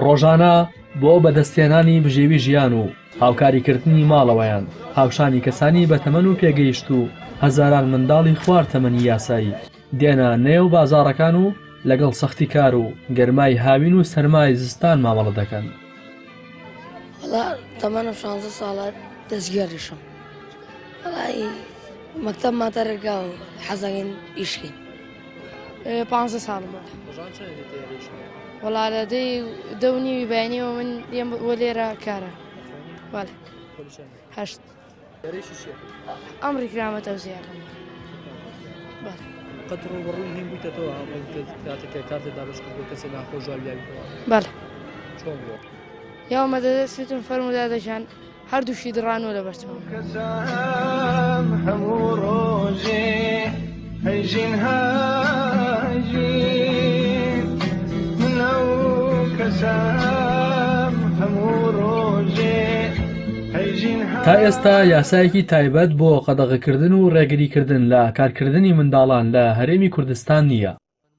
ڕۆژانە بۆ بەدەستێنانی بژێوی ژیان و هاوکاریکردنی ماڵەوەیان هاوشانی کەسانی بەتەمەن و پێگەیشت و هەزاران منداڵی خوار تەمەنی یاسایی دێنە نێو بازاڕەکان و لەگەڵ سەختی کار و گەرمای هاوین و سەرمای زستان مامەڵە دەکەن. تەمەنم 16 ساڵە دەستگێڕیشم. وەڵای مەکتەب ماتەرەکە و حەزەکەین ئیشکەین. 15 ساڵم وەڵا لە دەو نیوی بەیانیەوە من دێم بۆ لێرە کارە. بەڵێ هەشت ئەمری کرامە تەوزیەکەم. بەڵێ قەت ڕوبەڕووی هین بوویتەوە کاتێکە کارتێکدا بەشکرد بۆ کەسێک ناخۆشحال بیاویتەوە؟ بەڵێ چۆن بووە؟ یاومە دەدەستێتم فەرمودا دەژان هەردووشی دڕانەوە لە بەرچەوە. هەموو ڕۆژێ هەیژین هاژین منەو کەسام هەموو ڕۆژێ هەیژین. تا ئێستا یاسایەکی تایبەت بۆ قەدەغەکردن و ڕێگریکردن لە کارکردنی منداڵان لە هەرێمی کوردستان نییە.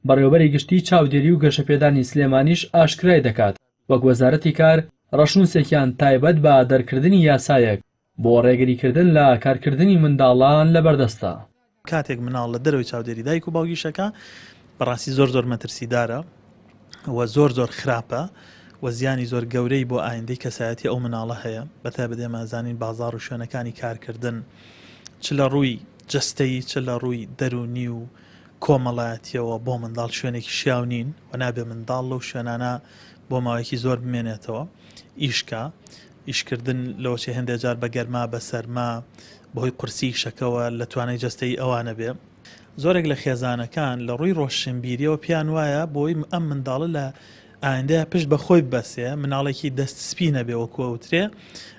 بەڕێوەبەری گشتی چاودێری و گەشەپێدانی سلێمانیش ئاشکرای دەکات وەک وەزارەتی کار ڕەشنووسێکیان تایبەت بە دەرکردنی یاسایەک بۆ ڕێگریکردن لە کارکردنی منداڵان لە بەردەستە. کاتێک مناڵ لە دەرەوەی چاودێری دایک و باوگیشەکە بەڕاستی زۆر مەترسیدارە و زۆر خراپە و زیانی زۆر گەورەی بۆ ئایندەی کەسایەتی ئەو مناڵە هەیە. بەتایبەت ئێمەزانین بازاڕ و شوێنەکانی کارکردن چ لە ڕووی جەستەی چ لە ڕووی دەرونی و کۆمەڵایەتیەوە بۆ منداڵ شوێنێکی شیاو نین و نابێ منداڵ لەو شوێنانە بۆ ماوەیەکی زۆر بمێنێتەوە. ئیشکردن لەوەچێ هەندێک جار بە گەرما بە سەرما بەهۆی قورسی شەکەوە لە توانای جەستەی ئەوانە بێ. زۆرێک لە خێزانەکان لە ڕووی ڕۆشنبیریەوە پیان وایە بۆی ئەم منداڵە لە ئایندەیە پشت بە خۆی بەسێ مناڵێکی دەست سپی نەبێ وەکوەوترێ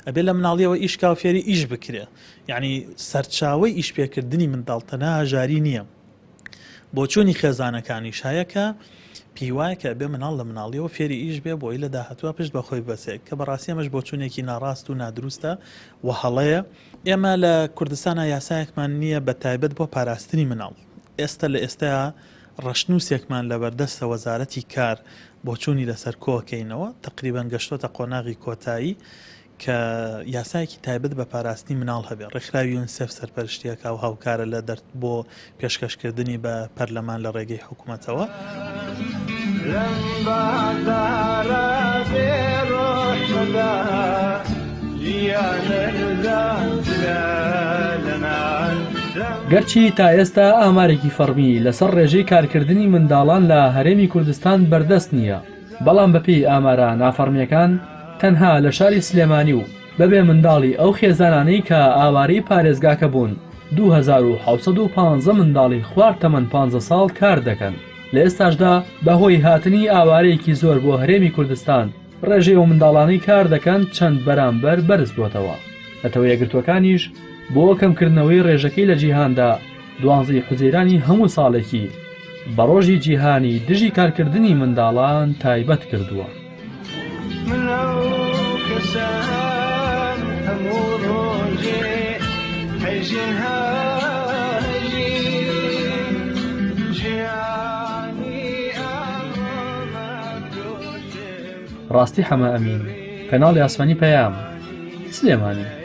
ئەبێ لە مناڵیەوە ئیشکا و فێری ئیش بکرێ. یعنی سەرچاوەی ئیش پێکردنی منداڵ تەنها هەژاری نییە. بۆ چوونی خێزانەکانیش هەیە کە پیوایە کە بێ مناڵ لە مناڵیەوە فێری ئیش بێ بۆی لە داهاتوە پشت بە خۆی بەسێ کە بەڕاستی ئەمەش بۆ چوونێکی ناڕاست و نادروستە و هەڵەیە. ئێمە لە کوردستانە یاسایەکمان نییە بە تایبەت بۆ پاراستنی مناڵ. ئێستا لە ئێستایا ڕەشنووسێکمان لە بەردەستە وەزارەتی کار بۆ چوونی لەسەر کۆکەینەوە تقریبان گەشتۆتە قۆناغی کۆتایی کە یاسایەکی تایبەت بە پاراستنی مناڵ هەبێ. ڕێکخراوی یونسێف سەرپەرشتیەکە و هاوکارە لە دەرد بۆ پێشکەشکردنی بە پەرلەمان لە ڕێگەی حکوومەتەوە. گەرچی تا ئێستا ئامارێکی فەرمی لەسەر ڕێژەی کارکردنی منداڵان لە هەرێمی کوردستان بەردەست نییە، بەڵام بەپێی ئامارە نافەرمیەکان تەنها لە شاری سلێمانی و بەبێ منداڵی ئەو خێزانانەی کە ئاوارەی پارێزگاکە بوون 2715 منداڵی خوار تەمەن 15 ساڵ کار دەکەن. لە ئێستاشدا بەهۆی هاتنی ئاوارەیەکی زۆر بۆ هەرێمی کوردستان ڕێژەی و منداڵانی کار دەکەن چەند بەرامبەر بەرز بۆتەوە. لەتەوە یەکگرتوەکانیش بۆ کەمکردنەوەی ڕێژەکەی لە جیهاندا 12 حوزەیرانی هەموو ساڵێکی بە ڕۆژی جیهانی دژی کارکردنی منداڵان تایبەت کردووە. ڕاستی حەمە ئەمین، کەناڵی ئاسمانی پەیام، سلێمانی.